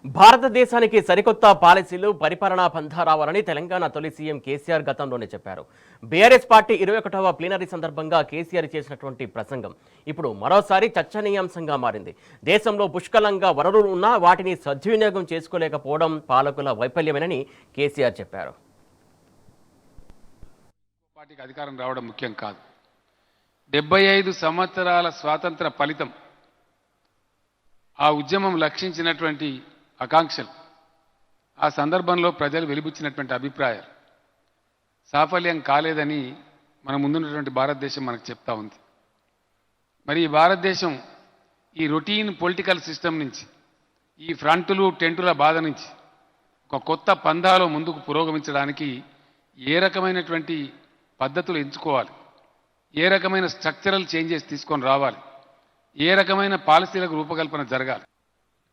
భారతదేశానికి సరికొత్త పాలసీలు పరిపాలనా పంథా రావాలని తెలంగాణ తొలి సీఎం కేసీఆర్ గతంలోనే చెప్పారు. బీఆర్ఎస్ పార్టీ 21వ ప్లీనరీ సందర్భంగా కేసీఆర్ చేసినటువంటి ప్రసంగం ఇప్పుడు మరోసారి చర్చనీయాంశంగా మారింది. దేశంలో పుష్కలంగా వనరులు ఉన్నా వాటిని సద్వినియోగం చేసుకోలేకపోవడం పాలకుల వైఫల్యమేనని కేసీఆర్ చెప్పారు. పార్టీకి అధికారం రావడం ముఖ్యం కాదు. 75 సంవత్సరాల స్వాతంత్ర ఫలితం, ఆ ఉద్యమం లక్షించినటువంటి ఆకాంక్షలు, ఆ సందర్భంలో ప్రజలు వెలిబుచ్చినటువంటి అభిప్రాయాలు సాఫల్యం కాలేదని మన ముందున్నటువంటి భారతదేశం మనకు చెప్తా ఉంది. మరి ఈ భారతదేశం ఈ రొటీన్ పొలిటికల్ సిస్టమ్ నుంచి, ఈ ఫ్రంటులు టెంటుల బాధ నుంచి ఒక కొత్త పందాలో ముందుకు పురోగమించడానికి ఏ రకమైనటువంటి పద్ధతులు ఎంచుకోవాలి, ఏ రకమైన స్ట్రక్చరల్ చేంజెస్ తీసుకొని రావాలి, ఏ రకమైన పాలసీలకు రూపకల్పన జరగాలి.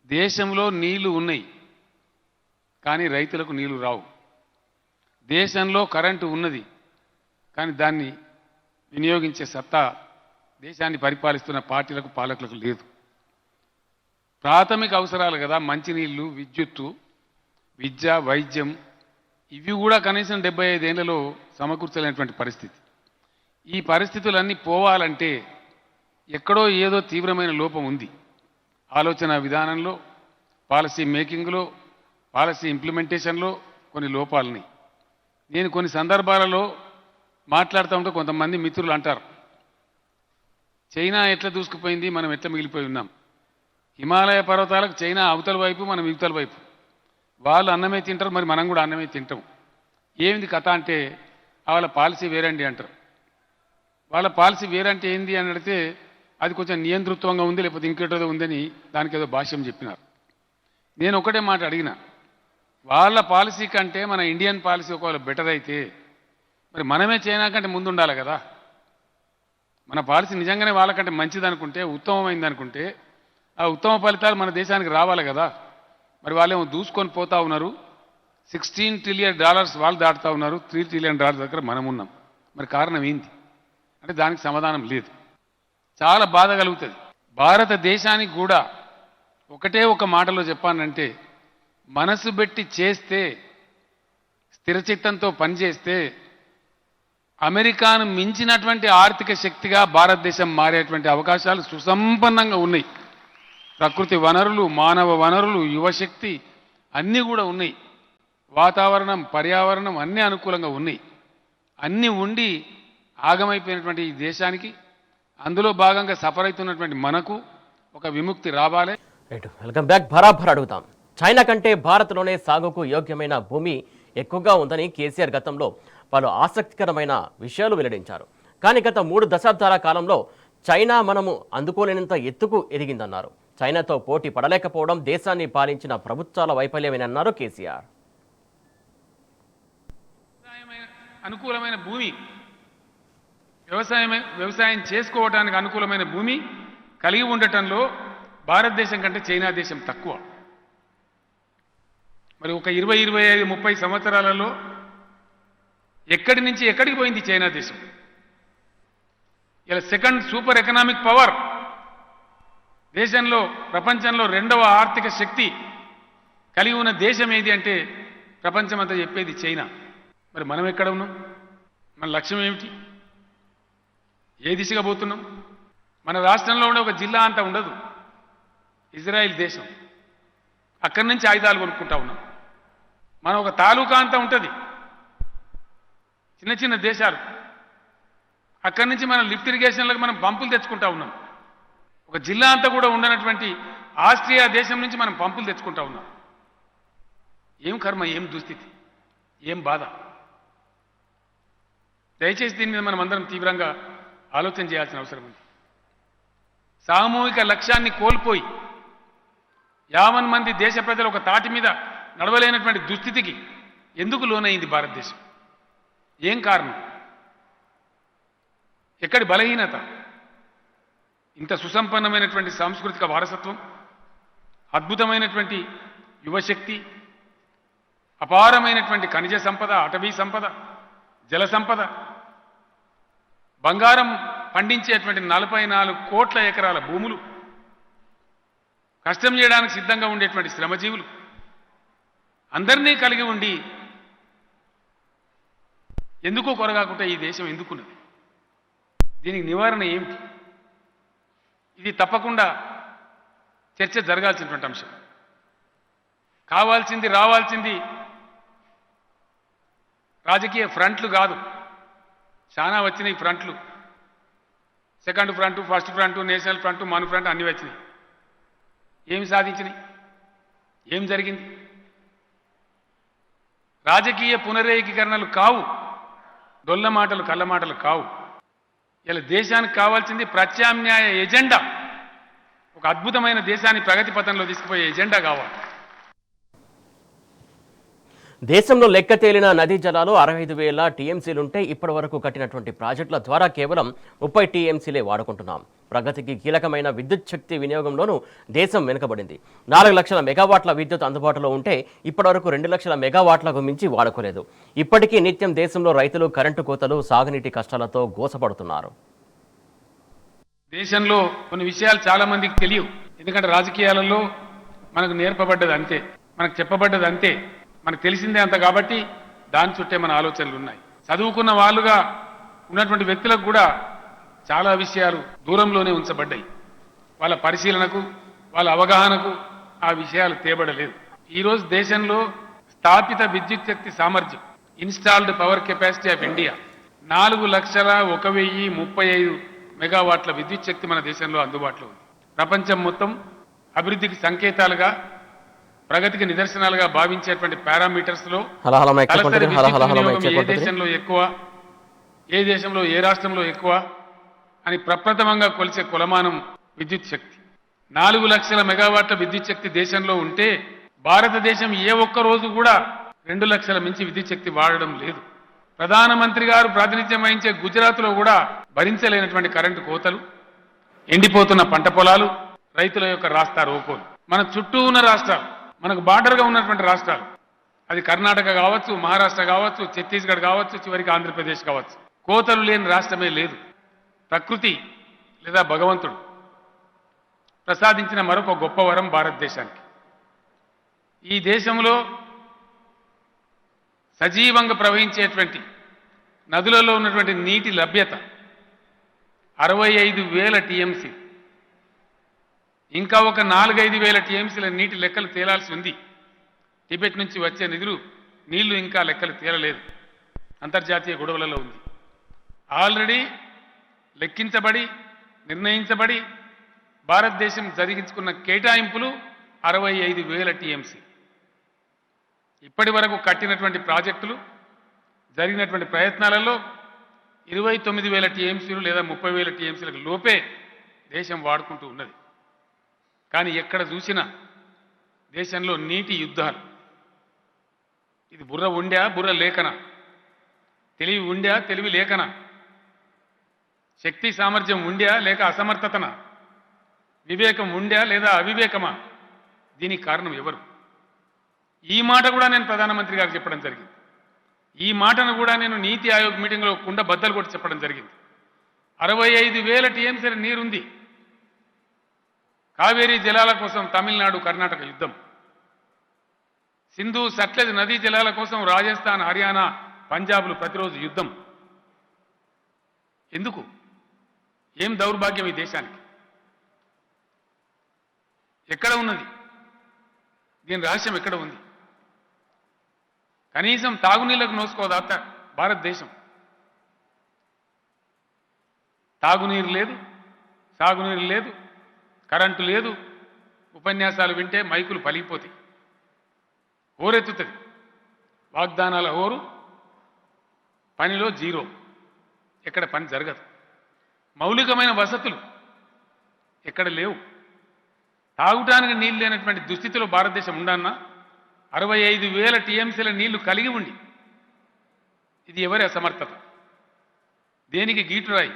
దేశంలో నీళ్లు ఉన్నాయి కానీ రైతులకు నీళ్లు రావు. దేశంలో కరెంటు ఉన్నది కానీ దాన్ని వినియోగించే సత్తా దేశాన్ని పరిపాలిస్తున్న పార్టీలకు పాలకులకు లేదు. ప్రాథమిక అవసరాలు కదా, మంచినీళ్లు, విద్యుత్తు, విద్య, వైద్యం, ఇవి కూడా కనీసం 75 ఏళ్లలో సమకూర్చలేనటువంటి పరిస్థితి. ఈ పరిస్థితులన్నీ పోవాలంటే ఎక్కడో ఏదో తీవ్రమైన లోపం ఉంది. ఆలోచన విధానంలో, పాలసీ మేకింగ్లో, పాలసీ ఇంప్లిమెంటేషన్లో కొన్ని లోపాలని నేను కొన్ని సందర్భాలలో మాట్లాడుతూ ఉంటే కొంతమంది మిత్రులు అంటారు, చైనా ఎట్లా దూసుకుపోయింది, మనం ఎట్లా మిగిలిపోయి ఉన్నాం. హిమాలయ పర్వతాలకు చైనా అవతల వైపు, మనం ఇవతల వైపు. వాళ్ళు అన్నమే తింటారు, మరి మనం కూడా అన్నమే తింటాం. ఏమిది కథ అంటే వాళ్ళ పాలసీ వేరండి అంటారు. వాళ్ళ పాలసీ వేరంటే ఏంది అని అడిగితే అది కొంచెం నియంతృత్వంగా ఉంది, లేకపోతే ఇంకేటో ఉందని దానికి ఏదో భాష్యం చెప్పినారు. నేను ఒకటే మాట అడిగిన, వాళ్ళ పాలసీ కంటే మన ఇండియన్ పాలసీ ఒకవేళ బెటర్ అయితే మరి మనమే చైనా కంటే ముందు ఉండాలి కదా. మన పాలసీ నిజంగానే వాళ్ళకంటే మంచిది అనుకుంటే, ఉత్తమమైంది అనుకుంటే ఆ ఉత్తమ ఫలితాలు మన దేశానికి రావాలి కదా. మరి వాళ్ళేమో దూసుకొని పోతా ఉన్నారు. $16 ట్రిలియన్ వాళ్ళు దాటుతూ ఉన్నారు, $3 ట్రిలియన్ దగ్గర మనం ఉన్నాం. మరి కారణం ఏంటి అంటే దానికి సమాధానం లేదు. చాలా బాధ కలుగుతుంది. భారతదేశానికి కూడా ఒకటే ఒక మాటలో చెప్పానంటే, మనసు పెట్టి చేస్తే, స్థిరచిత్తంతో పనిచేస్తే అమెరికాను మించినటువంటి ఆర్థిక శక్తిగా భారతదేశం మారేటువంటి అవకాశాలు సుసంపన్నంగా ఉన్నాయి. ప్రకృతి వనరులు, మానవ వనరులు, యువశక్తి అన్నీ కూడా ఉన్నాయి. వాతావరణం, పర్యావరణం అన్నీ అనుకూలంగా ఉన్నాయి. అన్నీ ఉండి ఆగమైపోయినటువంటి ఈ దేశానికి, అందులో భాగంగా సఫర్ అవుతున్నటువంటి మనకు ఒక విముక్తి రావాలి. Right, welcome back. బరాబర్ అడుగుతాం. చైనా కంటే భారత్లోనే సాగుకు యోగ్యమైన భూమి ఎక్కువగా ఉందని కేసీఆర్ గతంలో పలు ఆసక్తికరమైన విషయాలు వెల్లడించారు. కానీ గత 3 దశాబ్దాల కాలంలో చైనా మనము అందుకోలేనంత ఎత్తుకు ఎదిగిందన్నారు. చైనాతో పోటీ పడలేకపోవడం దేశాన్ని పాలించిన ప్రభుత్వాల వైఫల్యమేనన్నారు కేసీఆర్. అనుకూలమైన భూమి, వ్యవసాయం చేసుకోవడానికి అనుకూలమైన భూమి కలిగి ఉండటంలో భారతదేశం కంటే చైనా దేశం తక్కువ. మరి ఒక 20, 25, 30 సంవత్సరాలలో ఎక్కడి నుంచి ఎక్కడికి పోయింది చైనా దేశం? ఇలా సెకండ్ సూపర్ ఎకనామిక్ పవర్, దేశంలో ప్రపంచంలో 2వ ఆర్థిక శక్తి కలిగి ఉన్న దేశం ఏది అంటే ప్రపంచమంతా చెప్పేది చైనా. మరి మనం ఎక్కడ ఉన్నాం? మన లక్ష్యం ఏమిటి? ఏ దిశగా పోతున్నాం? మన రాష్ట్రంలో ఉండే ఒక జిల్లా అంతా ఉండదు, ఇజ్రాయిల్ దేశం. అక్కడి నుంచి ఆయుధాలు కొనుక్కుంటా ఉన్నాం. మన ఒక తాలూకా అంతా ఉంటుంది, చిన్న చిన్న దేశాలు. అక్కడి నుంచి మనం లిఫ్ట్ ఇరిగేషన్లకు మనం పంపులు తెచ్చుకుంటా ఉన్నాం. ఒక జిల్లా అంతా కూడా ఉండనటువంటి ఆస్ట్రియా దేశం నుంచి మనం పంపులు తెచ్చుకుంటా ఉన్నాం. ఏం కర్మ, ఏం దుస్థితి, ఏం బాధ. దయచేసి దీని మీద మనం అందరం తీవ్రంగా ఆలోచన చేయాల్సిన అవసరం ఉంది. సామూహిక లక్ష్యాన్ని కోల్పోయి 50 మంది దేశ ప్రజలు ఒక తాటి మీద నడవలేనటువంటి దుస్థితికి ఎందుకు లోనైంది భారతదేశం? ఏం కారణం? ఎక్కడి బలహీనత? ఇంత సుసంపన్నమైనటువంటి సాంస్కృతిక వారసత్వం, అద్భుతమైనటువంటి యువశక్తి, అపారమైనటువంటి ఖనిజ సంపద, అటవీ సంపద, జల సంపద, బంగారం పండించేటువంటి 44 కోట్ల ఎకరాల భూములు, కష్టం చేయడానికి సిద్ధంగా ఉండేటువంటి శ్రమజీవులు అందరినీ కలిగి ఉండి ఎందుకో కొరగాకుండా ఈ దేశం ఎందుకున్నది? దీనికి నివారణ ఏమిటి? ఇది తప్పకుండా చర్చ జరగాల్సినటువంటి అంశం. కావాల్సింది రావాల్సింది రాజకీయ ఫ్రంట్లు కాదు. చాలా వచ్చినాయి ఫ్రంట్లు. Second front, first front, national front, మన ఫ్రంట్ అన్నీ వచ్చినాయి. ఏమి సాధించినాయి? ఏం జరిగింది? రాజకీయ పునరేకీకరణలు కావు, డొల్ల మాటలు కళ్ళ మాటలు కావు. ఇలా దేశానికి కావాల్సింది ప్రత్యామ్నాయ ఎజెండా, ఒక అద్భుతమైన దేశాన్ని ప్రగతి పథంలో తీసుకుపోయే ఎజెండా కావాలి. దేశంలో లెక్క తేలిన నదీ జలాలు 65,000 టీఎంసీలుంటే ఇప్పటి వరకు కట్టినటువంటి ప్రాజెక్టుల ద్వారా కేవలం 30 టీఎంసీలే వాడుకుంటున్నాం. ప్రగతికి కీలకమైన విద్యుత్ శక్తి వినియోగంలోనూ దేశం వెనుకబడింది. 4 లక్షల మెగావాట్ల విద్యుత్ అందుబాటులో ఉంటే ఇప్పటివరకు 2 లక్షల మెగావాట్లకు మించి వాడుకోలేదు. ఇప్పటికీ నిత్యం దేశంలో రైతులు కరెంటు కోతలు, సాగునీటి కష్టాలతో గోసపడుతున్నారు. దేశంలో కొన్ని విషయాలు చాలా మందికి తెలియవు. ఎందుకంటే రాజకీయాలలో మనకు నేర్పబడ్డది అంతే, మనకు చెప్పబడ్డది అంతే, మనకు తెలిసిందే అంత. కాబట్టి దాని చుట్టే మన ఆలోచనలు ఉన్నాయి. చదువుకున్న వాళ్ళుగా ఉన్నటువంటి వ్యక్తులకు కూడా చాలా విషయాలు దూరంలోనే ఉంచబడ్డాయి. వాళ్ళ పరిశీలనకు, వాళ్ళ అవగాహనకు ఆ విషయాలు తేబడలేదు. ఈరోజు దేశంలో స్థాపిత విద్యుత్ శక్తి సామర్థ్యం, installed power capacity of India 4,01,035 మెగావాట్ల విద్యుత్ శక్తి మన దేశంలో అందుబాటులో ఉంది. ప్రపంచం మొత్తం అభివృద్ధికి సంకేతాలుగా, ప్రగతికి నిదర్శనాలుగా భావించేటువంటి పారామీటర్స్లో ఏ దేశంలో ఎక్కువ, ఏ దేశంలో ఏ రాష్ట్రంలో ఎక్కువ అని ప్రప్రథమంగా కొలిచే కొలమానం విద్యుత్ శక్తి. 4 లక్షల మెగావాట్ల విద్యుత్ శక్తి దేశంలో ఉంటే భారతదేశం ఏ ఒక్క రోజు కూడా 2 లక్షల మించి విద్యుత్ శక్తి వాడడం లేదు. ప్రధానమంత్రి గారు ప్రాతినిధ్యం వహించే గుజరాత్లో కూడా భరించలేనటువంటి కరెంటు కోతలు, ఎండిపోతున్న పంట పొలాలు, రైతుల యొక్క రాస్తా రోకోలు. మన చుట్టూ ఉన్న రాష్ట్రాలు, మనకు బార్డర్గా ఉన్నటువంటి రాష్ట్రాలు, అది కర్ణాటక కావచ్చు, మహారాష్ట్ర కావచ్చు, ఛత్తీస్గఢ్ కావచ్చు, చివరికి ఆంధ్రప్రదేశ్ కావచ్చు, కోతలు లేని రాష్ట్రమే లేదు. ప్రకృతి లేదా భగవంతుడు ప్రసాదించిన మరొక గొప్ప వరం భారతదేశానికి. ఈ దేశంలో సజీవంగా ప్రవహించేటువంటి నదులలో ఉన్నటువంటి నీటి లభ్యత 65,000 టీఎంసీ. ఇంకా ఒక 4-5 టీఎంసీల నీటి లెక్కలు తేలాల్సి ఉంది. టిబెట్ నుంచి వచ్చే నీళ్లు ఇంకా లెక్కలు తేలలేదు, అంతర్జాతీయ గొడవలలో ఉంది. ఆల్రెడీ లెక్కించబడి నిర్ణయించబడి భారతదేశం జరిగించుకున్న కేటాయింపులు 65,000 టీఎంసీ. ఇప్పటి వరకు కట్టినటువంటి ప్రాజెక్టులు, జరిగినటువంటి ప్రయత్నాలలో 29,000 టీఎంసీలు లేదా 30,000 టీఎంసీలకు లోపే దేశం వాడుకుంటూ ఉన్నది. కానీ ఎక్కడ చూసినా దేశంలో నీటి యుద్ధాలు. ఇది బుర్ర ఉండా బుర్ర లేకనా, తెలివి ఉండా తెలివి లేకనా, శక్తి సామర్థ్యం ఉండా లేక అసమర్థతనా, వివేకం ఉండా లేదా అవివేకమా? దీనికి కారణం ఎవరు? ఈ మాట కూడా నేను ప్రధానమంత్రి గారికి చెప్పడం జరిగింది. ఈ మాటను కూడా నేను నీతి ఆయోగ్ మీటింగ్లో కుండ బద్దలు కొట్టి చెప్పడం జరిగింది. 65,000 టీఎంసీల నీరుంది. కావేరీ జలాల కోసం తమిళనాడు, కర్ణాటక యుద్ధం, సింధు సట్లెజ్ నదీ జలాల కోసం రాజస్థాన్, హర్యానా, పంజాబ్లు ప్రతిరోజు యుద్ధం. ఎందుకు? ఏం దౌర్భాగ్యం ఈ దేశానికి? ఎక్కడ ఉన్నది దీని రహస్యం? ఎక్కడ ఉంది? కనీసం తాగునీళ్లకు నోసుకోదా భారతదేశం? తాగునీరు లేదు, సాగునీరు లేదు, కరెంటు లేదు. ఉపన్యాసాలు వింటే మైకులు పలిగిపోతాయి, హోరెత్తుతుంది. వాగ్దానాల హోరు, పనిలో జీరో. ఎక్కడ పని జరగదు. మౌలికమైన వసతులు ఎక్కడ లేవు. తాగుటానికి నీళ్ళు లేనటువంటి దుస్థితిలో భారతదేశం ఉండన్నా 65,000 టీఎంసీల నీళ్లు కలిగి ఉండి ఇది ఎవరి అసమర్థత? దేనికి గీటురాయి?